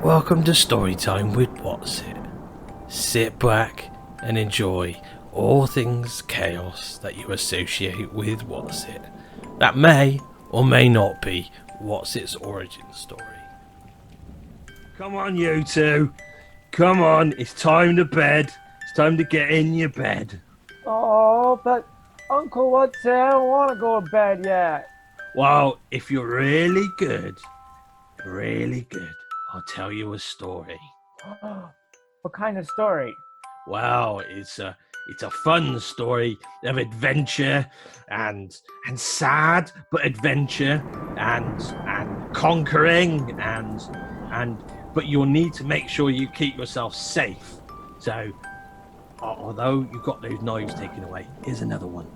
Welcome to Storytime with Watsit. Sit back and enjoy all things chaos that you associate with Watsit. That may or may not be Watsit's origin story. Come on, you two. Come on, it's time to bed. It's time to get in your bed. Oh, but Uncle Watsit, I don't want to go to bed yet. Well, if you're really good, I'll tell you a story. What kind of story? Well, it's a fun story of adventure and sad but adventure and conquering and but you'll need to make sure you keep yourself safe. So although you got those knives taken away, here's another one.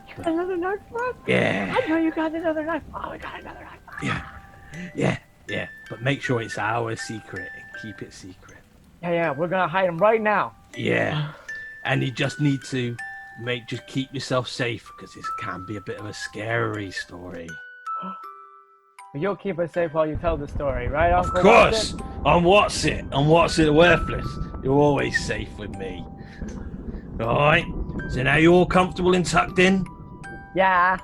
You got another knife for us? Yeah. I know you got another knife. Oh, we got another knife. Yeah. But make sure it's our secret and keep it secret. Yeah, we're gonna hide him right now. Yeah. And you just need to just keep yourself safe because this can be a bit of a scary story. You'll keep us safe while you tell the story, right, Uncle Of course! Watsit? I'm Watsit. I'm Watsit Worthless. You're always safe with me. Alright? So now you're all comfortable and tucked in? Yeah.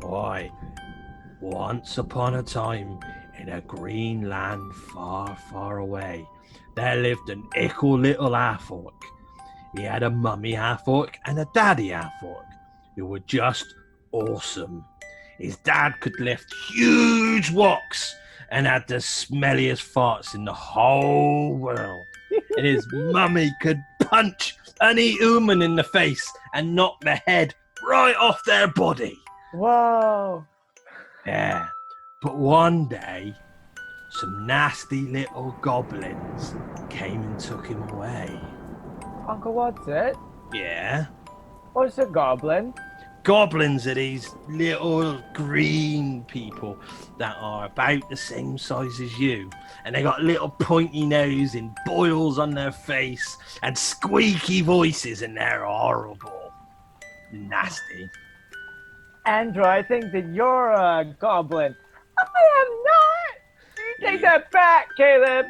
Alright. Once upon a time, in a green land far, far away, there lived an ickle little half-orc. He had a mummy half-orc and a daddy half-orc who were just awesome. His dad could lift huge rocks and had the smelliest farts in the whole world. And his mummy could punch any human in the face and knock the head right off their body. Whoa. Yeah, but one day, some nasty little goblins came and took him away. Uncle Watsit, Yeah? what's a goblin? Goblins are these little green people that are about the same size as you. And they got little pointy nose and boils on their face and squeaky voices, and they're horrible. Nasty. Andrew, I think that you're a goblin. I am not! You take that back, Caleb!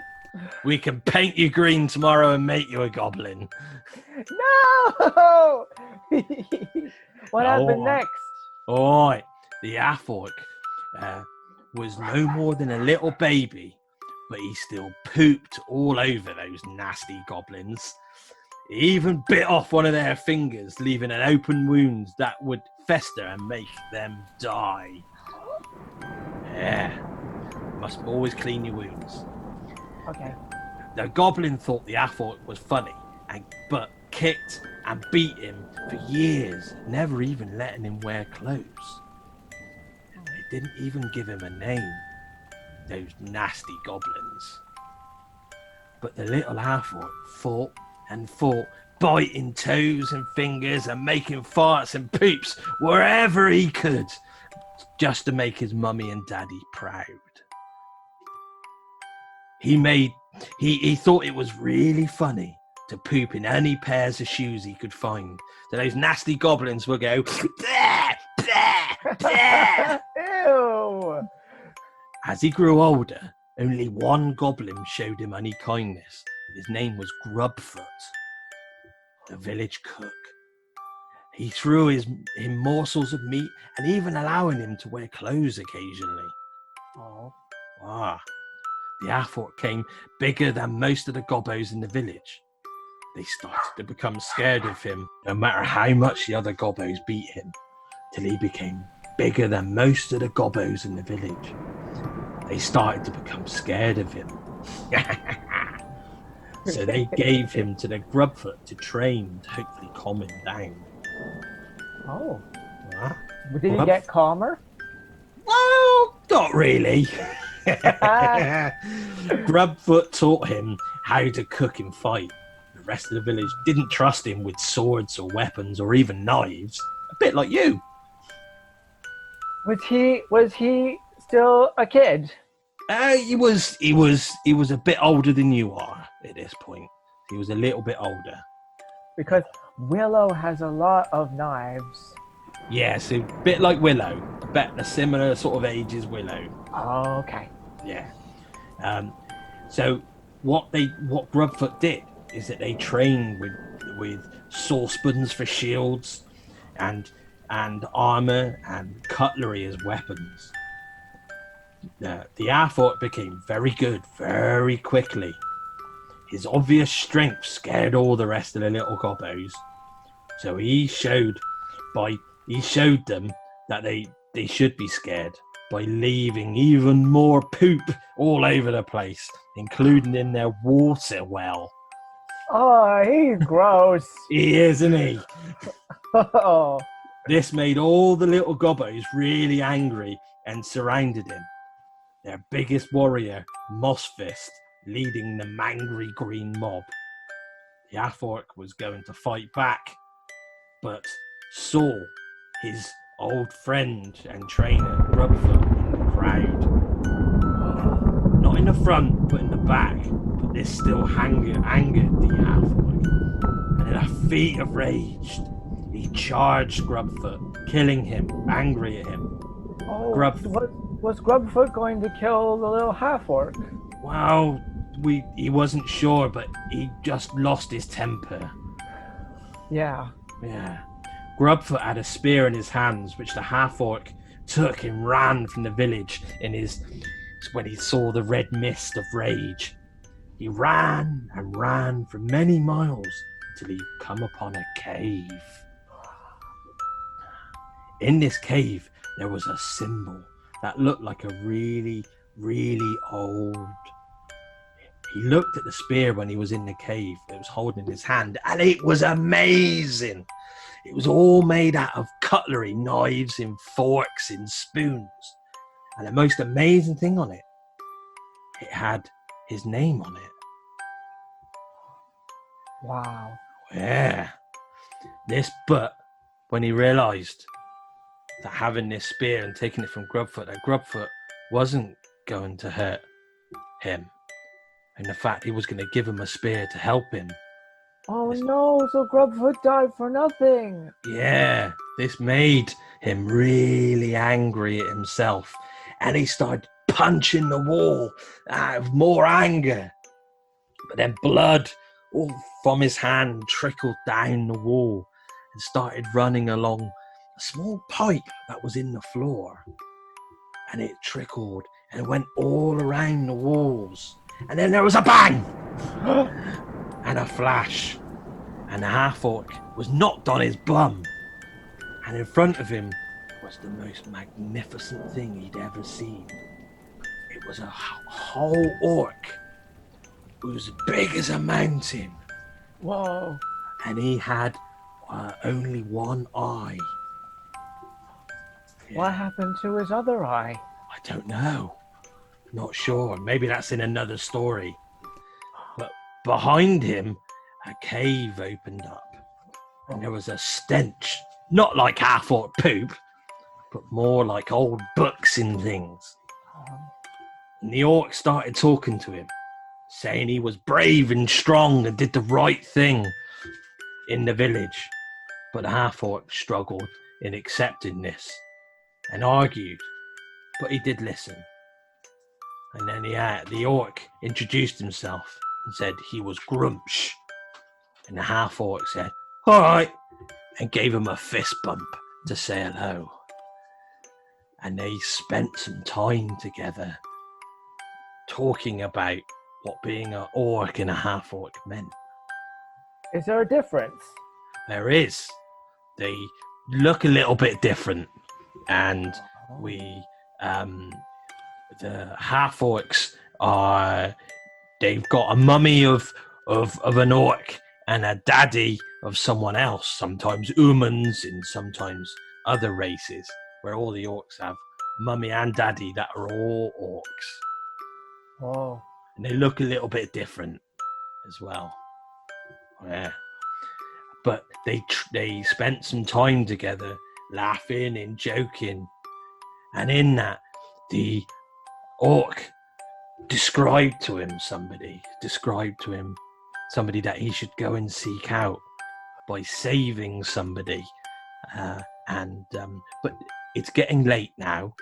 We can paint you green tomorrow and make you a goblin. No! What happened next? Alright, the half-orc was no more than a little baby, but he still pooped all over those nasty goblins. He even bit off one of their fingers, leaving an open wound that would fester and make them die. Yeah, must always clean your wounds. Okay. The goblin thought the half-orc was funny, but kicked and beat him for years, never even letting him wear clothes. They didn't even give him a name, those nasty goblins. But the little half-orc fought and fought, biting toes and fingers and making farts and poops wherever he could, just to make his mummy and daddy proud. He thought it was really funny to poop in any pairs of shoes he could find. So those nasty goblins would go, "Bleh, bleh, bleh." Ew! As he grew older, only one goblin showed him any kindness. His name was Grubfoot, the village cook. He threw him morsels of meat and even allowing him to wear clothes occasionally. Oh. The half-orc came bigger than most of the gobbos in the village. They started to become scared of him, no matter how much the other gobbos beat him, till he became bigger than most of the gobbos in the village. They started to become scared of him. So they gave him to the Grubfoot to train to hopefully calm him down. Oh. Ah, Did he get calmer? Well, not really. Grubfoot taught him how to cook and fight. The rest of the village didn't trust him with swords or weapons or even knives. A bit like you. Was he still a kid? He was a bit older than you are at this point. He was a little bit older. Because Willow has a lot of knives. Yeah, so a bit like Willow. A similar sort of age as Willow. Oh, okay. Yeah. So what Grubfoot did is that they trained with saucepans for shields, and armor and cutlery as weapons. The half-orc became very good very quickly. His obvious strength scared all the rest of the little gobbos, so he showed them that they should be scared by leaving even more poop all over the place, including in their water well. Oh, he's gross. He is, isn't he? Oh. This made all the little gobbos really angry and surrounded him. Their biggest warrior, Mossfist, leading the mangry green mob. The half-orc was going to fight back, but saw his old friend and trainer, Grubfoot, in the crowd. Not in the front, but in the back. But this still angered the half-orc. And in a feat of rage, he charged Grubfoot, killing him, angry at him. Oh, was Grubfoot going to kill the little half-orc? Well, he wasn't sure, but he just lost his temper. Yeah. Grubfoot had a spear in his hands, which the half-orc took and ran from the village when he saw the red mist of rage. He ran and ran for many miles till he come upon a cave. In this cave, there was a symbol that looked like a really, really old. He looked at the spear when he was in the cave. It was holding in his hand, and it was amazing. It was all made out of cutlery, knives and forks and spoons. And the most amazing thing on it, it had his name on it. Wow. Yeah. But when he realised that having this spear and taking it from Grubfoot, that Grubfoot wasn't going to hurt him, and the fact he was going to give him a spear to help him. Oh no, so Grubfoot died for nothing. Yeah, this made him really angry at himself, and he started punching the wall out of more anger. But then blood all from his hand trickled down the wall and started running along a small pipe that was in the floor. And it trickled and went all around the walls. And then there was a bang and a flash, and the half-orc was knocked on his bum. And in front of him was the most magnificent thing he'd ever seen. It was a whole orc. It was as big as a mountain. Whoa. And he had only one eye. Yeah. What happened to his other eye? I don't know. Not sure. Maybe that's in another story. But behind him, a cave opened up. And there was a stench. Not like half-orc poop, but more like old books and things. And the orc started talking to him, saying he was brave and strong and did the right thing in the village. But the half-orc struggled in accepting this and argued, but he did listen. And then the orc introduced himself and said he was Grummsh. And the half-orc said, "All right," and gave him a fist bump to say hello. And they spent some time together talking about what being an orc and a half-orc meant. Is there a difference? There is. They look a little bit different, and the half-orcs they've got a mummy of an orc and a daddy of someone else, sometimes humans and sometimes other races, where all the orcs have mummy and daddy that are all orcs. Oh. And they look a little bit different as well. Yeah. But they spent some time together, laughing and joking. And in that, the orc described to him somebody that he should go and seek out by saving somebody. But it's getting late now.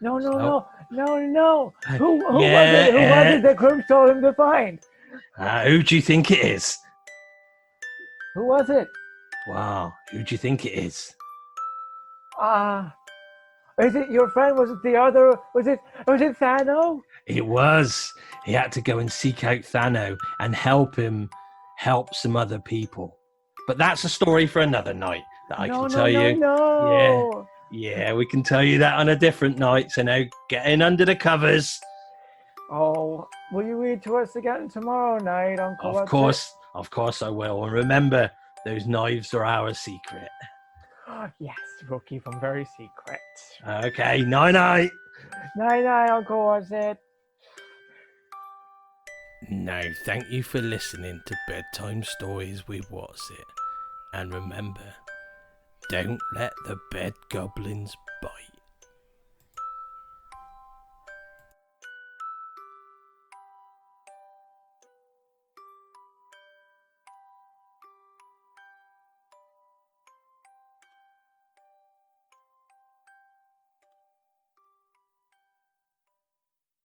No, no, So- no, no, no. Who was Yeah, it? Who was it that Grummsh told him to find? Who do you think it is? Who was it? Wow, who do you think it is? Is it your friend? Was it the other? Was it Thano? It was. He had to go and seek out Thano and help him help some other people. But that's a story for another night that I can tell you. No. Yeah, we can tell you that on a different night. So now get in under the covers. Oh, will you read to us again tomorrow night, Uncle? Of course I will. And remember, those knives are our secret. Yes, we'll keep them very secret. Okay, night. Night, Uncle Watsit. Now, thank you for listening to Bedtime Stories with Watsit. And remember, don't let the bed goblins bite.